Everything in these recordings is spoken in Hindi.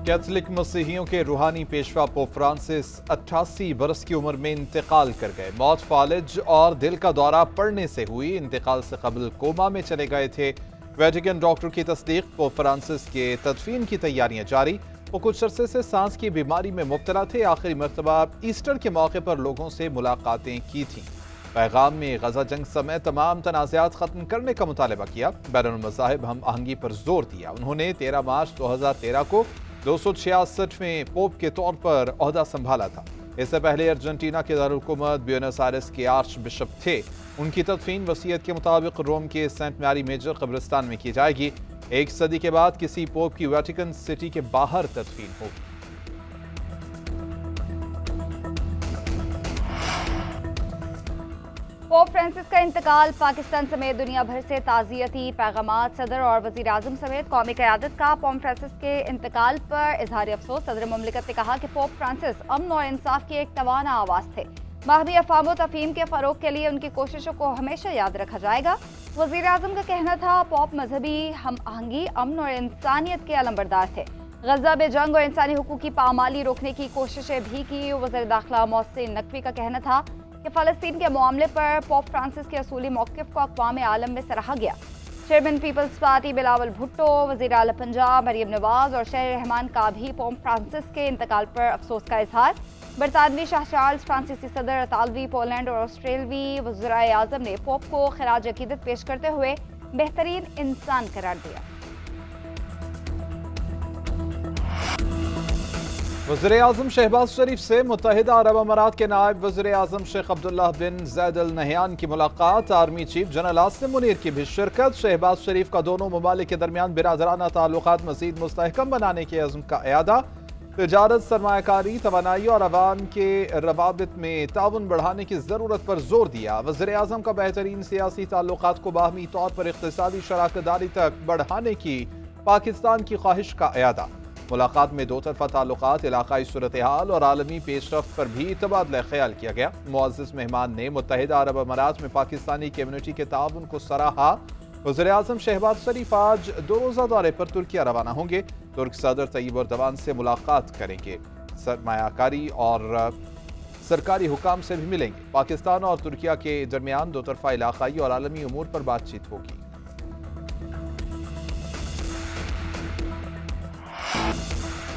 कैथलिक मसीहियों के रूहानी पेशवा पोप फ्रांसिस 88 बरस की उम्र में इंतकाल कर गए। मौत फालिज और दिल का दौरा पड़ने से हुई। इंतकाल से कबल कोमा में चले गए थे। वेटिकन डॉक्टर की तस्दीक, पोप फ्रांसिस के तदफीन की तैयारियां जारी। वो कुछ अरसे से सांस की बीमारी में मुब्तला थे। आखिरी मरतबा ईस्टर के मौके पर लोगों से मुलाकातें की थीं। पैगाम में गजा जंग समेत तमाम तनाज़ात खत्म करने का मुतालबा किया। बैनुल मज़ाहिब हम आहंगी पर जोर दिया। उन्होंने 13 मार्च 2013 को 266वें पोप के तौर पर ओहदा संभाला था। इससे पहले अर्जेंटीना के दारुल-हुकूमत ब्यूनस आयर्स के आर्च बिशप थे। उनकी तदफीन वसीयत के मुताबिक रोम के सेंट मैरी मेजर कब्रिस्तान में की जाएगी। एक सदी के बाद किसी पोप की वेटिकन सिटी के बाहर तदफीन होगी। पोप फ्रांसिस का इंतकाल पाकिस्तान समेत दुनिया भर से ताज़ियती पैगामात। सदर और वज़ीर आज़म समेत कौमी क़यादत का पोप फ्रांसिस के इंतकाल पर इजहार अफसोस। सदर मुमलिकत ने कहा कि पोप फ्रांसिस अमन और इंसाफ की एक तवाना आवाज़ थे। बाहमी अफ़ाम व तफ़हीम के फ़रोग़ के लिए उनकी कोशिशों को हमेशा याद रखा जाएगा। वज़ीर आज़म का कहना था, पोप मजहबी हम आहंगी, अमन और इंसानियत के अलंबरदार थे। गजा में जंग और इंसानी हुकूक की पामाली रोकने की कोशिशें भी की। वज़ीर दाखिला मोहसिन नकवी का कहना था कि फ़लस्तीन के मामले पर पोप फ्रांसिस के असूली मौक़िफ़ को अक़वाम आलम में सराहा गया। चेयरमैन पीपल्स पार्टी बिलावल भुट्टो, वज़ीर आला पंजाब मरियम नवाज और शेर रहमान का भी पोप फ्रांसिस के इंतकाल पर अफसोस का इजहार। बरतानवी शाह चार्ल्स, फ्रांसीसी सदर, इतालवी, पोलैंड और ऑस्ट्रेलवी वज़ीराए आज़म ने पोप को खिराज अक़ीदत पेश करते हुए बेहतरीन इंसान करार दिया। वज़ीर आज़म शहबाज शरीफ से मुत्तहिदा अरब अमारात के नायब वज़ीर आज़म शेख अब्दुल्लाह बिन ज़ैद अल नहयान की मुलाकात। Army chief general Asim Munir की भी शिरकत। शहबाज शरीफ का दोनों ममालिक के दरमियान बिरादराना ताल्लुकात मज़ीद मुस्तहकम बनाने के अज़्म का एआदा। तिजारत, सरमायाकारी, तवानाई और अवाम के रवाबित में ताउन बढ़ाने की ज़रूरत पर जोर दिया। वज़ीर आज़म का बेहतरीन सियासी ताल्लुकात को बाहमी तौर पर इक़्तिसादी शराकतदारी तक बढ़ाने की पाकिस्तान की ख्वाहिश का एआदा। मुलाकात में दो तरफा ताल्लुकात, इलाकाई सूरत हाल और आलमी पेशरफ्त पर भी तबादला ख्याल किया गया। मुअज़्ज़िज़ मेहमान ने मुत्तहिदा अरब अमारात में पाकिस्तानी कम्युनिटी के ताउन को सराहा। वज़ीर आज़म शहबाज शरीफ आज 2 रोज़ा दौरे पर तुर्किया रवाना होंगे। तुर्क सदर तय्यब एर्दोगान से मुलाकात करेंगे। सरमायाकारी और सरकारी हुकाम से भी मिलेंगे। पाकिस्तान और तुर्किया के दरमियान दो तरफा इलाकाई और आलमी उमूर पर बातचीत होगी।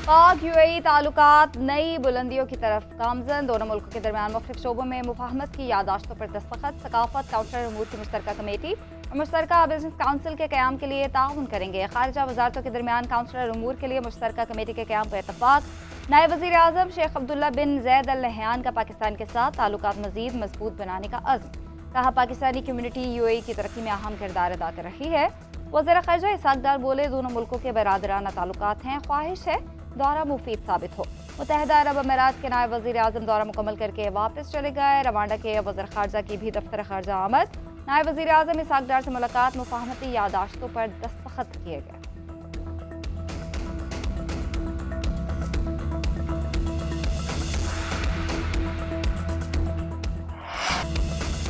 पाक यूएई ताल्लुकात नई बुलंदियों की तरफ गामजन। दोनों मुल्कों के दरमियान मुख्तलिफ शोबों में मुफाहमत की यादाश्तों पर दस्तखत। सकाफत, काउंसलर उमूर की मुश्तरका कमेटी और मुश्तरका बिजनेस काउंसिल के क़याम के लिए ताउन करेंगे। खारिजा वजारतों के दरमियान काउंसलर उमूर के लिए मुश्तरका कमेटी के क़याम पर इत्तफाक। नायब वज़ीर आज़म शेख अब्दुल्लाह बिन ज़ैद अल नहयान का पाकिस्तान के साथ ताल्लुकात मज़ीद मजबूत बनाने का अज़्म। कहा, पाकिस्तानी कम्युनिटी यूएई की तरक्की में अहम किरदार अदा कर रही है। वज़ीर ख़ारिजा इसहाक़ डार बोले, दोनों मुल्कों के बरादराना ताल्लुकात हैं। ख्वाहिश है दौरा मुफीद साबित हो। मुत्तहिदा अरब अमारात के नायब वज़ीर आज़म दौरा मुकम्मल करके वापस चले गए। रवांडा के वज़ीर ख़ारिजा की भी दफ्तर ख़ारिजा आमद। नायब वज़ीर आज़म इसहाक़ डार से मुलाकात, मुफाहमती यादाश्तों पर दस्तखत किए गए।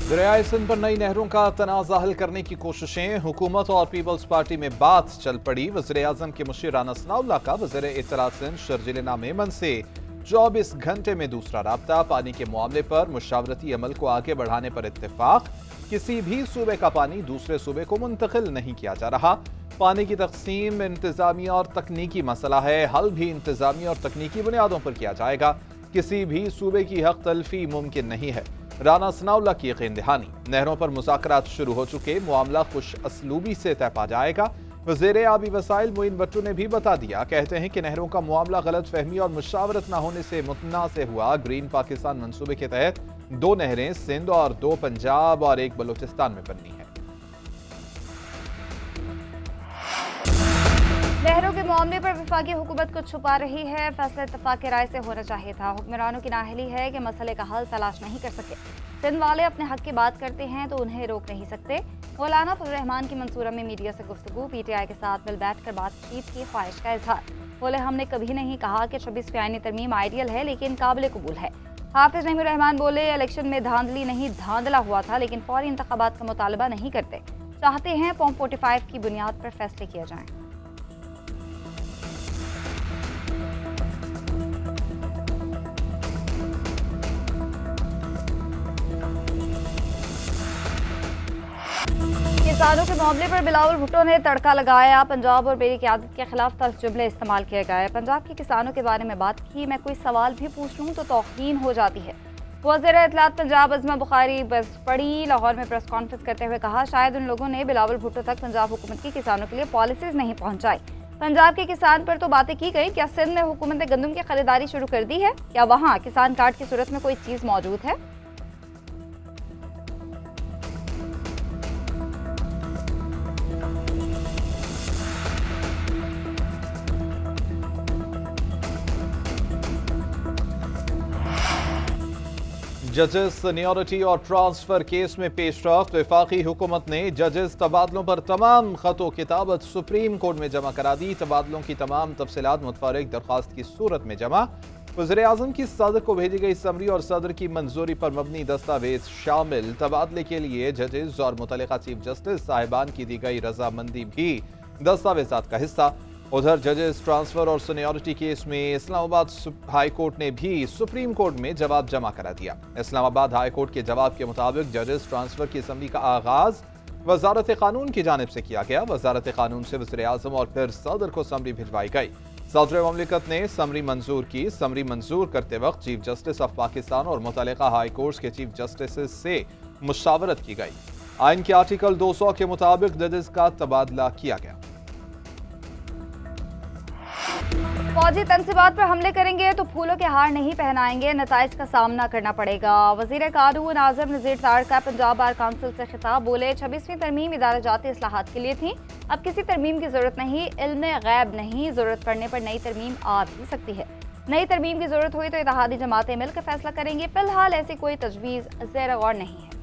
दरियाए सिंध पर नई नहरों का तनाज़ा हल करने की कोशिशें। हुकूमत और पीपल्स पार्टी में बात चल पड़ी। वज़ीर आज़म के मुशीर राना सनाउल्लाह का वज़ीर इत्तलात सिंध शर्जील मेमन से 24 घंटे में दूसरा राब्ता। पानी के मामले पर मुशावरती अमल को आगे बढ़ाने पर इत्तेफाक। किसी भी सूबे का पानी दूसरे सूबे को मुंतकिल नहीं किया जा रहा। पानी की तकसीम इंतजामी और तकनीकी मसला है, हल भी इंतजामी और तकनीकी बुनियादों पर किया जाएगा। किसी भी सूबे की हक तलफी मुमकिन नहीं है। राना सनाउल्लाह की यकीन दहानी। नहरों पर मुज़ाकरात शुरू हो चुके, मामला खुश असलूबी से तय पा जाएगा। वज़ीर आबी वसाइल मोइन भट्टू ने भी बता दिया। कहते हैं कि नहरों का मामला गलत फहमी और मुशावरत न होने से मुतना से हुआ। ग्रीन पाकिस्तान मंसूबे के तहत 2 नहरें सिंध और 2 पंजाब और 1 बलूचिस्तान में बननी है। नहरों के मामले पर वफाकी हुकूमत को छुपा रही है। फैसला इत्तफाक की राय से होना चाहिए था। हुक्मरानों की नाअहली है कि मसले का हल तलाश नहीं कर सके। सिंध वाले अपने हक की बात करते हैं तो उन्हें रोक नहीं सकते। मौलाना फजल रहमान की मंसूरा में मीडिया से गुफ्तगू। पीटीआई के साथ मिल बैठ कर बातचीत की ख्वाहिश का इजहार। बोले, हमने कभी नहीं कहा कि 26वीं आईनी तरमीम आइडियल है, लेकिन काबिल कबूल है। हाफिज नईमुर रहमान बोले, इलेक्शन में धांधली नहीं धांधला हुआ था, लेकिन फौरी इंतखाबात का मुतालबा नहीं करते। चाहते हैं फॉर्म 45 की बुनियाद पर फैसले किए जाएं। किसानों के मामले पर बिलावल भुट्टो ने तड़का लगाया। पंजाब और मेरी क़यादत के खिलाफ तल्ख जुमले इस्तेमाल किए गए। पंजाब के किसानों के बारे में बात की, मैं कोई सवाल भी पूछ लूँ तो तौहीन हो जाती है। वज़ीर इत्तलात पंजाब अज़मा बुखारी बस पड़ी लाहौर में प्रेस कॉन्फ्रेंस करते हुए कहा, शायद उन लोगों ने बिलावल भुट्टो तक पंजाब हुकूमत की किसानों के लिए पॉलिसीज नहीं पहुँचाई। पंजाब के किसान पर तो बातें की गई, क्या सिंध में हुकूमत ने गंदम की खरीदारी शुरू कर दी है? क्या वहाँ किसान कार्ड की सूरत में कोई चीज़ मौजूद है? जजेस सीनियरिटी और ट्रांसफर केस में पेशरफ्त। वफाकी हुकूमत ने जजेस तबादलों पर तमाम खतो किताबत सुप्रीम कोर्ट में जमा करा दी। तबादलों की तमाम तफसीलात मुतफर्रिक दरख्वास्त की सूरत में जमा। वज़ीर आज़म की सदर को भेजी गई समरी और सदर की मंजूरी पर मबनी दस्तावेज शामिल। तबादले के लिए जजेस और मुतल्लिका चीफ जस्टिस साहिबान की दी गई रजामंदी भी दस्तावेजात का हिस्सा। उधर जजेस ट्रांसफर और सीनियरिटी केस में इस्लामाबाद हाई कोर्ट ने भी सुप्रीम कोर्ट में जवाब जमा करा दिया। इस्लामाबाद हाई कोर्ट के जवाब के मुताबिक जजेस ट्रांसफर की असम्बली का आगाज वजारत कानून की जानिब से किया गया। वजारत कानून से वज़ीर आज़म और फिर सदर को समरी भिजवाई गई। सदर ममलिकत ने समरी मंजूर की। समरी मंजूर करते वक्त चीफ जस्टिस ऑफ पाकिस्तान और मुतल्लिका हाई कोर्ट के चीफ जस्टिस से मुशावरत की गई। आइन के आर्टिकल 200 के मुताबिक जजेस का तबादला किया गया। फौजी तनसीबात पर हमले करेंगे तो फूलों के हार नहीं पहनाएंगे, नताइज का सामना करना पड़ेगा। वज़ीर कानून आज़म नज़ीर ताड़ का पंजाब बार काउंसिल से खिताब। बोले, 26वीं तरमीम इदारा जाती इस्लाहात के लिए थी, अब किसी तरमीम की ज़रूरत नहीं। इल्म गैब नहीं, ज़रूरत पड़ने पर नई तरमीम आ भी सकती है। नई तरमीम की ज़रूरत हुई तो इत्तेहादी जमातें मिलकर फैसला करेंगी। फिलहाल ऐसी कोई तजवीज़ ज़ेर गौर नहीं है।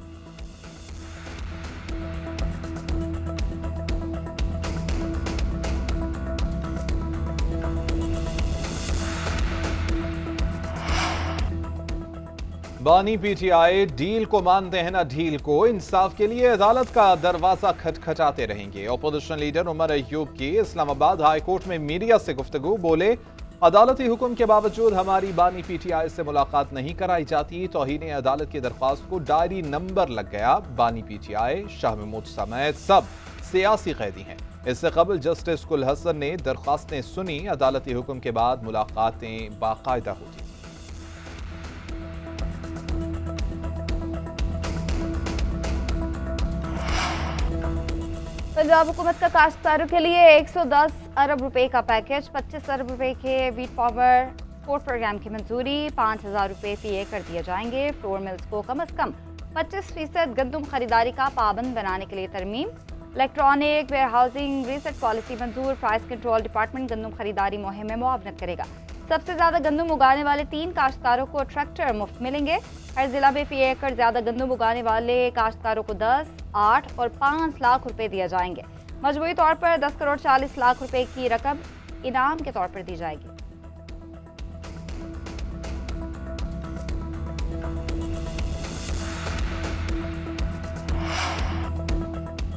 बानी पीटीआई डील को मानते हैं ना ढील को। इंसाफ के लिए अदालत का दरवाजा खटखटाते रहेंगे। अपोजिशन लीडर उमर अय्यूब की इस्लामाबाद हाई कोर्ट में मीडिया से गुफ्तगू। बोले, अदालती हुक्म के बावजूद हमारी बानी पीटीआई से मुलाकात नहीं कराई जाती। तौहीन अदालत की दरख्वास्त को डायरी नंबर लग गया। बानी पीटीआई, शाह महमूद समेत सब सियासी कैदी हैं। इससे कबल जस्टिस कुल हसन ने दरख्वास्तें सुनी। अदालती हुक्म के बाद मुलाकातें बाकायदा होती। पंजाब हुकूमत का काश्तकारों के लिए 110 अरब रुपए का पैकेज। 25 अरब रुपए के वीट पावर सपोर्ट प्रोग्राम की मंजूरी। 5,000 रुपए फी कर दिए जाएंगे। फ्लोर मिल्स को कम से कम 25% गंदम खरीदारी का पाबंद बनाने के लिए तरमीम। Electronic warehousing receipt policy मंजूर। प्राइस कंट्रोल डिपार्टमेंट गंदम खरीदारी मुहिम में मुआवनत करेगा। सबसे ज्यादा गंदम उगाने वाले 3 काश्तकारों को ट्रैक्टर मुफ्त मिलेंगे। हर जिला में फी एकड़ ज्यादा गंदम उगाने वाले काश्तकारों को 10, 8 और 5 लाख रुपए दिए जाएंगे। मजबूरी तौर पर 10 करोड़ 40 लाख रुपए की रकम इनाम के तौर पर दी जाएगी।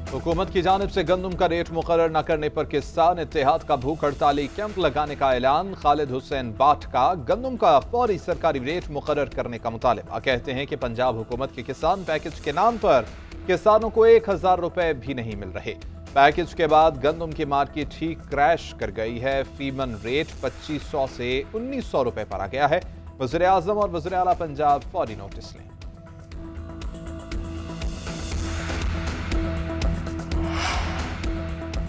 हुकूमत की जानिब से गंदम का रेट मुकर्रर न करने पर किसान इत्तेहाद का भूख हड़ताली कैंप लगाने का ऐलान। खालिद हुसैन बाट का गंदम का फौरी सरकारी रेट मुकर्रर करने का मुतालिबा। कहते हैं कि पंजाब हुकूमत के किसान पैकेज के नाम पर किसानों को 1,000 रुपए भी नहीं मिल रहे। पैकेज के बाद गंदम की मार्केट ही क्रैश कर गई है। फीमन रेट 2500 से 1900 रुपए पर आ गया है। वज़ीर आज़म और वज़ीर आला पंजाब फौरी नोटिस लें।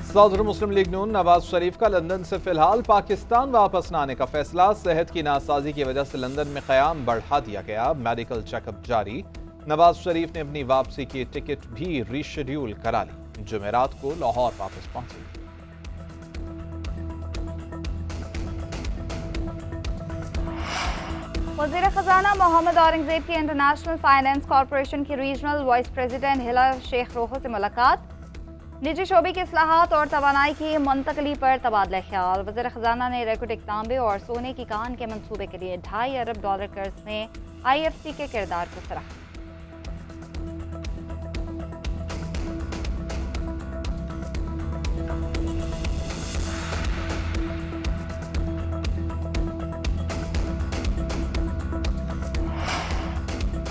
सदर मुस्लिम लीग नून नवाज शरीफ का लंदन से फिलहाल पाकिस्तान वापस न आने का फैसला। सेहत की नासाजी की वजह से लंदन में क़याम बढ़ा दिया गया। मेडिकल चेकअप जारी। नवाज शरीफ ने अपनी वापसी की टिकट भी रीशेड्यूल करा ली। जुमेरात को लाहौर वापस पहुंचे। वज़ीर खजाना मोहम्मद औरंगजेब की इंटरनेशनल फाइनेंस कॉरपोरेशन की रीजनल वाइस प्रेसिडेंट हिला शेख रोहो से मुलाकात। निजी शोबे की इस्लाहात और तवानाई की मुंतकली पर तबादला ख्याल। वज़ीर खजाना ने रेकोटिक तांबे और सोने की कान के मंसूबे के लिए $2.5 अरब कर्ज में IFC के किरदार को सराहा।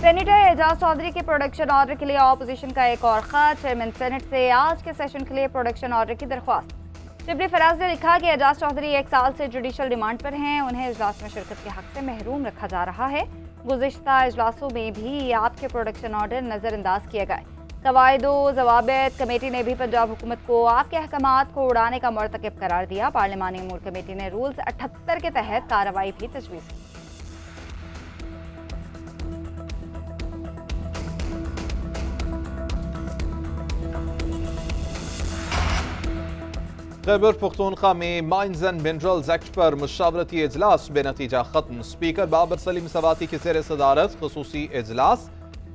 सेनेटर एजाज चौधरी के प्रोडक्शन ऑर्डर के लिए ऑपोजिशन का एक और खत। चेयरमैन सेनेट से आज के सेशन के लिए प्रोडक्शन ऑर्डर की दरख्वास्त। शिबली फराज ने लिखा कि एजाज चौधरी 1 साल से जुडिशल रिमांड पर हैं, उन्हें इजलास में शिरकत के हक से महरूम रखा जा रहा है। गुज़िश्ता इजलासों में भी आपके प्रोडक्शन ऑर्डर नज़रअंदाज किए गए। कवायदो ज़वाबित कमेटी ने भी पंजाब हुकूमत को आपके अहकामात को उड़ाने का मर्तकब करार दिया। पार्लिमानी अमूर कमेटी ने रूल्स 78 के तहत कार्रवाई भी तजवीज़ की। खैबर पख्तूनख्वा में माइंस एंड मिनरल्स एक्ट पर मुशावरती इजलास बेनतीजा खत्म। स्पीकर बाबर सलीम सवाती की ज़ेर सदारत खुसूसी इजलास।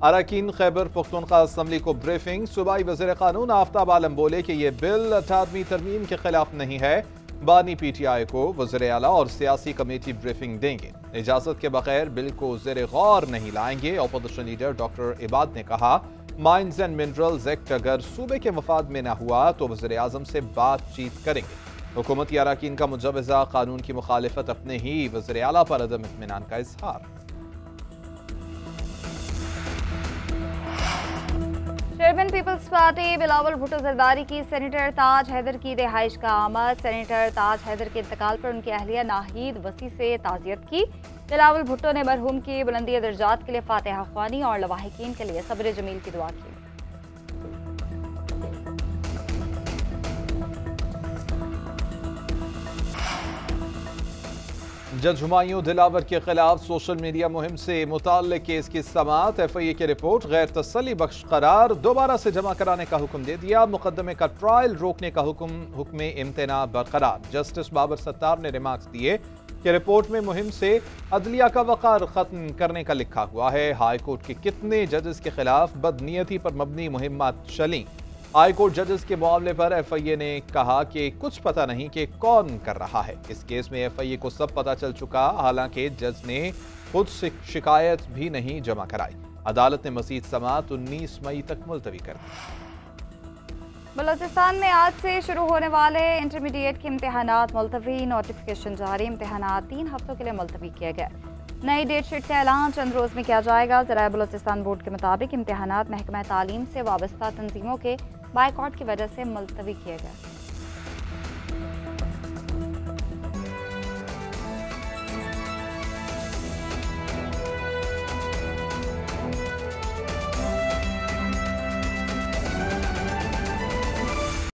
अरकान खैबर पख्तूनख्वा असम्बली को ब्रीफिंग। सूबाई वज़ीर कानून आफ्ताब आलम बोले कि यह बिल 18वीं तरमीम के खिलाफ नहीं है। बानी PTI को वज़ीर आला और सियासी कमेटी ब्रीफिंग देंगे। इजाज़त के बगैर बिल को ज़ेर गौर नहीं लाएंगे। अपोजिशन लीडर डॉक्टर इबाद ने कहा, माइंस एंड मिनरल्स एक्ट अगर सूबे के मफाद में न हुआ तो वज़ीर आज़म से बातचीत करेंगे। हुकूमती अरकान का मुजवज़ा कानून की मुखालिफत अपने ही वज़ीर आला पर अदम इत्मीनान का इजहार। चेयरमैन पीपल्स पार्टी बिलावल भुट्टो जरदारी की सेनेटर ताज हैदर की रिहाइश का आमद। सेनेटर ताज हैदर के इंतकाल पर उनकी अहलिया नाहिद वसी से ताज़ियत की। बिलावल भुट्टो ने मरहूम की बुलंदी दर्जात के लिए फातिहा ख्वानी और लवाहिकीन के लिए सब्र जमील की दुआ की। जज हुमायूं दिलावर के खिलाफ सोशल मीडिया मुहिम से मुताल्लिक केस की समाअत। FIA की रिपोर्ट गैर तसल्ली बख्श करार, दोबारा से जमा कराने का हुक्म दे दिया। मुकदमे का ट्रायल रोकने का हुक्म इम्तना बरकरार। जस्टिस बाबर सत्तार ने रिमार्क्स दिए कि रिपोर्ट में मुहिम से अदलिया का वक़ार खत्म करने का लिखा हुआ है। हाई कोर्ट के कितने जजेस के खिलाफ बदनीयती पर मबनी मुहिम्मात चली। हाई कोर्ट जजेस के मामले पर FIA ने कहा कि कुछ पता नहीं कि कौन कर रहा है। इस केस में FIA को सब पता चल चुका, हालांकि जज ने खुद शिकायत भी नहीं जमा कराई। अदालत ने मजीद समाअत 19 मई तक मुलतवी कर दी। बलोचिस्तान में आज से शुरू होने वाले इंटरमीडिएट के इम्तहानात मुलतवी। नोटिफिकेशन जारी। इम्तहानात 3 हफ्तों के लिए मुलतवी किए गए। नई डेट शीट का ऐलान चंद रोज़ में किया जाएगा। ज़राए बलोचिस्तान बोर्ड के मुताबिक इम्तहानात महकमा तालीम से वाबस्ता तंजीमों के बायकॉट की वजह से मुलतवी किए गए।